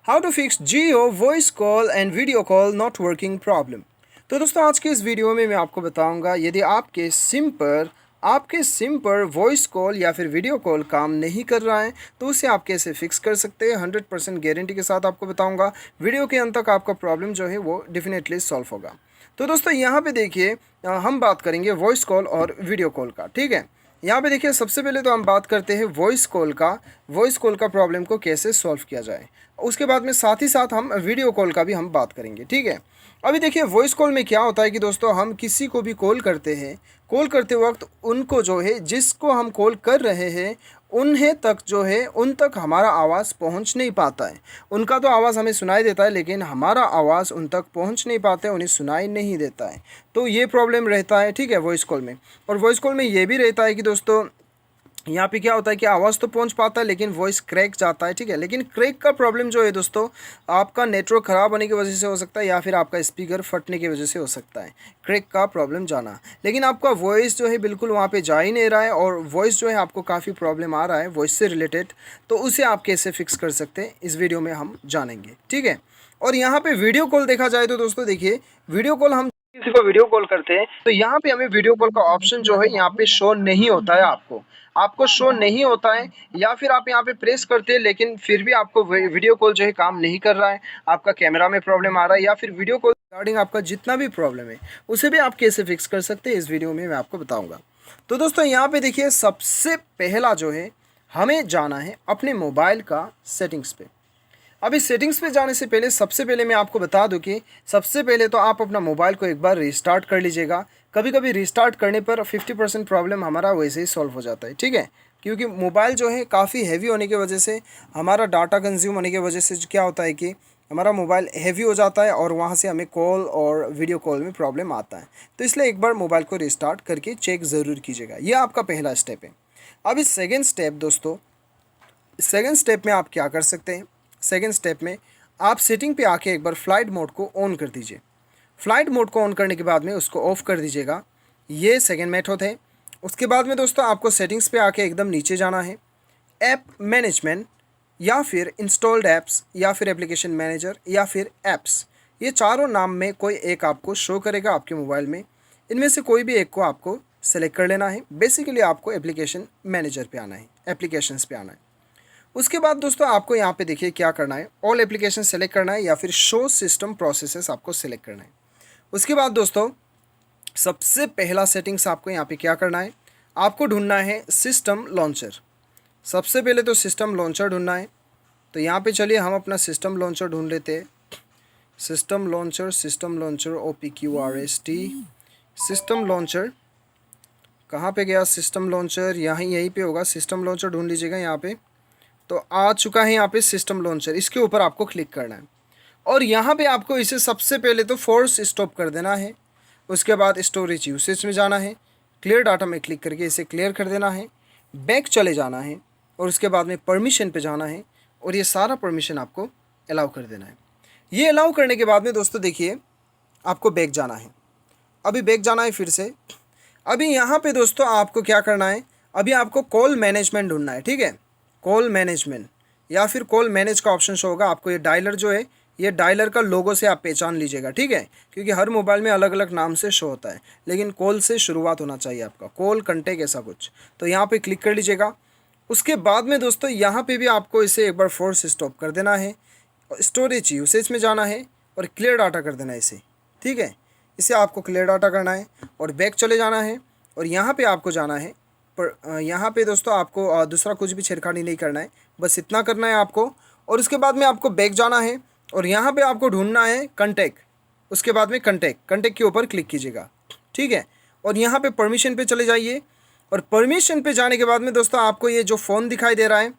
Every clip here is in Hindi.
How to fix Jio voice call and video call not working problem. तो दोस्तों आज के इस वीडियो में मैं आपको बताऊंगा यदि आपके सिम पर वॉइस कॉल या फिर वीडियो कॉल काम नहीं कर रहा है तो उसे आप कैसे फिक्स कर सकते हैं। 100% गारंटी के साथ आपको बताऊंगा। वीडियो के अंत तक आपका प्रॉब्लम जो है वो डेफिनेटली सॉल्व होगा। तो दोस्तों यहाँ पे देखिए, हम बात करेंगे वॉइस कॉल और वीडियो कॉल का। ठीक है, यहाँ पे देखिए सबसे पहले तो हम बात करते हैं वॉइस कॉल का प्रॉब्लम को कैसे सॉल्व किया जाए। उसके बाद में साथ ही साथ हम वीडियो कॉल का भी हम बात करेंगे। ठीक है, अभी देखिए वॉइस कॉल में क्या होता है कि दोस्तों हम किसी को भी कॉल करते हैं, कॉल करते वक्त उनको जो है जिसको हम कॉल कर रहे हैं उन्हें तक जो है उन तक हमारा आवाज़ पहुंच नहीं पाता है। उनका तो आवाज़ हमें सुनाई देता है लेकिन हमारा आवाज़ उन तक पहुंच नहीं पाता है, उन्हें सुनाई नहीं देता है। तो ये प्रॉब्लम रहता है। ठीक है, वॉइस कॉल में। और वॉइस कॉल में ये भी रहता है कि दोस्तों यहाँ पे क्या होता है कि आवाज़ तो पहुँच पाता है लेकिन वॉइस क्रैक जाता है। ठीक है, लेकिन क्रैक का प्रॉब्लम जो है दोस्तों आपका नेटवर्क ख़राब होने की वजह से हो सकता है या फिर आपका स्पीकर फटने की वजह से हो सकता है क्रैक का प्रॉब्लम जाना। लेकिन आपका वॉइस जो है बिल्कुल वहाँ पे जा ही नहीं रहा है और वॉइस जो है आपको काफ़ी प्रॉब्लम आ रहा है वॉइस से रिलेटेड, तो उसे आप कैसे फिक्स कर सकते हैं इस वीडियो में हम जानेंगे। ठीक है, और यहाँ पर वीडियो कॉल देखा जाए तो दोस्तों देखिए, वीडियो कॉल हम किसी को वीडियो कॉल करते हैं तो यहाँ पे हमें वीडियो कॉल का ऑप्शन जो है यहाँ पे शो नहीं होता है। आपको शो नहीं होता है या फिर आप यहाँ पे प्रेस करते हैं लेकिन फिर भी आपको वीडियो कॉल जो है काम नहीं कर रहा है, आपका कैमरा में प्रॉब्लम आ रहा है या फिर वीडियो कॉल रिगार्डिंग आपका जितना भी प्रॉब्लम है उसे भी आप कैसे फिक्स कर सकते हैं इस वीडियो में मैं आपको बताऊँगा। तो दोस्तों यहाँ पे देखिए सबसे पहला जो है हमें जाना है अपने मोबाइल का सेटिंग्स पे। अभी सेटिंग्स पे जाने से पहले सबसे पहले मैं आपको बता दूं कि सबसे पहले तो आप अपना मोबाइल को एक बार रिस्टार्ट कर लीजिएगा। कभी कभी रिस्टार्ट करने पर 50% प्रॉब्लम हमारा वैसे ही सॉल्व हो जाता है। ठीक है, क्योंकि मोबाइल जो है काफ़ी हैवी होने की वजह से, हमारा डाटा कंज्यूम होने की वजह से क्या होता है कि हमारा मोबाइल हैवी हो जाता है और वहाँ से हमें कॉल और वीडियो कॉल में प्रॉब्लम आता है। तो इसलिए एक बार मोबाइल को रिस्टार्ट करके चेक ज़रूर कीजिएगा। ये आपका पहला स्टेप है। अभी सेकेंड स्टेप दोस्तों, सेकेंड स्टेप में आप क्या कर सकते हैं, सेकेंड स्टेप में आप सेटिंग पे आके एक बार फ्लाइट मोड को ऑन कर दीजिए। फ्लाइट मोड को ऑन करने के बाद में उसको ऑफ़ कर दीजिएगा। ये सेकेंड मेथड है। उसके बाद में दोस्तों आपको सेटिंग्स पे आके एकदम नीचे जाना है, ऐप मैनेजमेंट या फिर इंस्टॉल्ड ऐप्स या फिर एप्लीकेशन मैनेजर या फिर ऐप्स, ये चारों नाम में कोई एक आपको शो करेगा आपके मोबाइल में। इनमें से कोई भी एक को आपको सेलेक्ट कर लेना है। बेसिकली आपको एप्लीकेशन मैनेजर पे आना है, एप्लीकेशंस पे आना है। उसके बाद दोस्तों आपको यहाँ पे देखिए क्या करना है, ऑल एप्लीकेशन सेलेक्ट करना है या फिर शो सिस्टम प्रोसेसेस आपको सेलेक्ट करना है। उसके बाद दोस्तों सबसे पहला सेटिंग्स आपको यहाँ पे क्या करना है, आपको ढूंढना है सिस्टम लॉन्चर। सबसे पहले तो सिस्टम लॉन्चर ढूंढना है। तो यहाँ पे चलिए हम अपना सिस्टम लॉन्चर ढूंढ लेते हैं। System launcher OPQRST system launcher कहाँ पे गया? सिस्टम लॉन्चर यहीं पे होगा। सिस्टम लॉन्चर ढूंढ लीजिएगा यहाँ पे। तो आ चुका है यहाँ पे सिस्टम लॉन्चर, इसके ऊपर आपको क्लिक करना है और यहाँ पे आपको इसे सबसे पहले तो फोर्स स्टॉप कर देना है। उसके बाद स्टोरेज यूसेज में जाना है, क्लियर डाटा में क्लिक करके इसे क्लियर कर देना है, बैक चले जाना है और उसके बाद में परमिशन पे जाना है और ये सारा परमिशन आपको अलाउ कर देना है। ये अलाउ करने के बाद में दोस्तों देखिए आपको बैक जाना है। अभी बैक जाना है फिर से। अभी यहाँ पे दोस्तों आपको क्या करना है, अभी आपको कॉल मैनेजमेंट ढूंढना है। ठीक है, कॉल मैनेजमेंट या फिर कॉल मैनेज का ऑप्शन शो होगा आपको। ये डायलर जो है, ये डायलर का लोगो से आप पहचान लीजिएगा। ठीक है, क्योंकि हर मोबाइल में अलग अलग नाम से शो होता है लेकिन कॉल से शुरुआत होना चाहिए आपका, कॉल कंटेक्ट ऐसा कुछ। तो यहाँ पे क्लिक कर लीजिएगा। उसके बाद में दोस्तों यहाँ पे भी आपको इसे एक बार फोर्स स्टॉप कर देना है, स्टोरेज यूसेज में जाना है और क्लियर डाटा कर देना है इसे। ठीक है, इसे आपको क्लियर डाटा करना है और बैक चले जाना है और यहाँ पे आपको जाना है। पर यहाँ पे दोस्तों आपको दूसरा कुछ भी छेड़खानी नहीं करना है, बस इतना करना है आपको। और उसके बाद में आपको बैक जाना है और यहाँ पे आपको ढूंढना है कंटेक्ट। उसके बाद में कंटेक्ट के ऊपर क्लिक कीजिएगा। ठीक है, और यहाँ पे परमिशन पे चले जाइए और परमिशन पे जाने के बाद में दोस्तों आपको ये जो फ़ोन दिखाई दे रहा है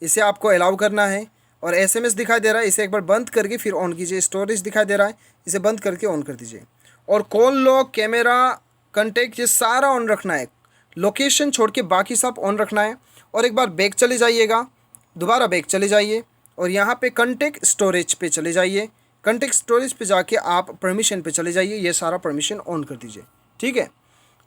इसे आपको अलाउ करना है और SMS दिखाई दे रहा है इसे एक बार बंद करके फिर ऑन कीजिए। स्टोरेज दिखाई दे रहा है इसे बंद करके ऑन कर दीजिए और कॉल लॉग, कैमरा, कंटेक्ट ये सारा ऑन रखना है। लोकेशन छोड़ के बाकी सब ऑन रखना है और एक बार बैक चले जाइएगा, दोबारा बैक चले जाइए और यहाँ पे कंटेक्ट स्टोरेज पे चले जाइए। कंटेक्ट स्टोरेज पे जाके आप परमिशन पे चले जाइए, ये सारा परमिशन ऑन कर दीजिए। ठीक है,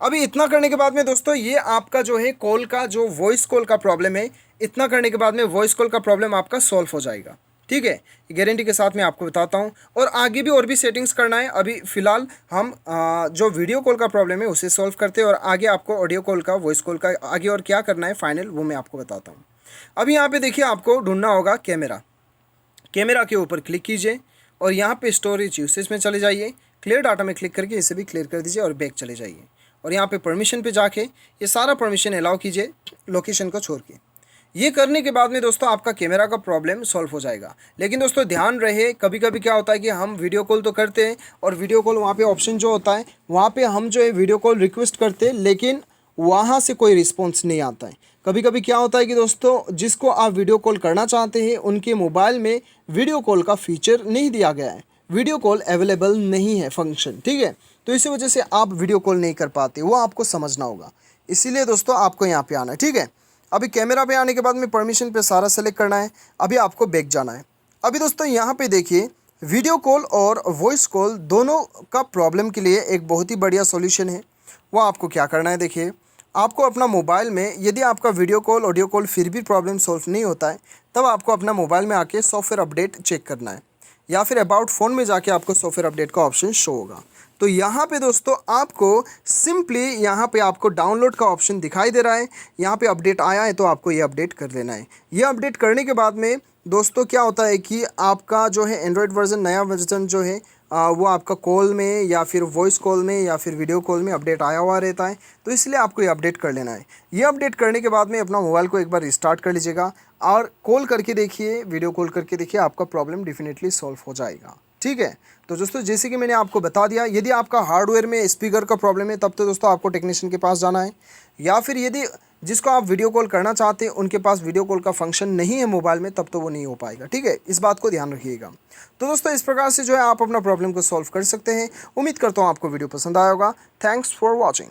अभी इतना करने के बाद में दोस्तों ये आपका जो है कॉल का जो वॉइस कॉल का प्रॉब्लम है, इतना करने के बाद में वॉइस कॉल का प्रॉब्लम आपका सॉल्व हो जाएगा। ठीक है, गारंटी के साथ मैं आपको बताता हूँ। और आगे भी और भी सेटिंग्स करना है। अभी फ़िलहाल हम जो वीडियो कॉल का प्रॉब्लम है उसे सॉल्व करते हैं, और आगे आपको ऑडियो कॉल का, वॉइस कॉल का आगे और क्या करना है फाइनल, वो मैं आपको बताता हूँ। अभी यहाँ पे देखिए, आपको ढूंढना होगा कैमरा। कैमरा के ऊपर क्लिक कीजिए और यहाँ पे स्टोरेज यूसेज में चले जाइए। क्लियर डाटा में क्लिक करके इसे भी क्लियर कर दीजिए और बैक चले जाइए। और यहाँ पे परमिशन पे जाके ये सारा परमिशन अलाउ कीजिए, लोकेशन को छोड़ के। ये करने के बाद में दोस्तों आपका कैमरा का प्रॉब्लम सॉल्व हो जाएगा। लेकिन दोस्तों ध्यान रहे, कभी कभी क्या होता है कि हम वीडियो कॉल तो करते हैं, और वीडियो कॉल वहाँ पे ऑप्शन जो होता है वहाँ पे हम जो है वीडियो कॉल रिक्वेस्ट करते हैं, लेकिन वहाँ से कोई रिस्पॉन्स नहीं आता है। कभी कभी क्या होता है कि दोस्तों जिसको आप वीडियो कॉल करना चाहते हैं उनके मोबाइल में वीडियो कॉल का फीचर नहीं दिया गया है, वीडियो कॉल अवेलेबल नहीं है फंक्शन, ठीक है। तो इसी वजह से आप वीडियो कॉल नहीं कर पाते, वो आपको समझना होगा। इसीलिए दोस्तों आपको यहाँ पे आना है, ठीक है। अभी कैमरा पे आने के बाद में परमिशन पे सारा सेलेक्ट करना है। अभी आपको बैक जाना है। अभी दोस्तों यहाँ पे देखिए, वीडियो कॉल और वॉइस कॉल दोनों का प्रॉब्लम के लिए एक बहुत ही बढ़िया सॉल्यूशन है। वो आपको क्या करना है, देखिए आपको अपना मोबाइल में, यदि आपका वीडियो कॉल ऑडियो कॉल फिर भी प्रॉब्लम सॉल्व नहीं होता है, तब आपको अपना मोबाइल में आके सॉफ्टवेयर अपडेट चेक करना है, या फिर अबाउट फ़ोन में जाके आपको सॉफ्टवेयर अपडेट का ऑप्शन शो होगा। तो यहाँ पे दोस्तों आपको सिंपली यहाँ पे आपको डाउनलोड का ऑप्शन दिखाई दे रहा है, यहाँ पे अपडेट आया है तो आपको ये अपडेट कर लेना है। ये अपडेट करने के बाद में दोस्तों क्या होता है कि आपका जो है एंड्रॉयड वर्जन, नया वर्जन जो है वो आपका कॉल में या फिर वॉइस कॉल में या फिर वीडियो कॉल में अपडेट आया हुआ रहता है। तो इसलिए आपको ये अपडेट कर लेना है। ये अपडेट करने के बाद में अपना मोबाइल को एक बार रिस्टार्ट कर लीजिएगा और कॉल करके देखिए, वीडियो कॉल करके देखिए, आपका प्रॉब्लम डेफिनेटली सॉल्व हो जाएगा, ठीक है। तो दोस्तों जैसे कि मैंने आपको बता दिया, यदि आपका हार्डवेयर में स्पीकर का प्रॉब्लम है तब तो दोस्तों आपको टेक्नीशियन के पास जाना है, या फिर यदि जिसको आप वीडियो कॉल करना चाहते हैं उनके पास वीडियो कॉल का फंक्शन नहीं है मोबाइल में, तब तो वो नहीं हो पाएगा, ठीक है। इस बात को ध्यान रखिएगा। तो दोस्तों इस प्रकार से जो है आप अपना प्रॉब्लम को सॉल्व कर सकते हैं। उम्मीद करता हूँ आपको वीडियो पसंद आया होगा। Thanks for watching.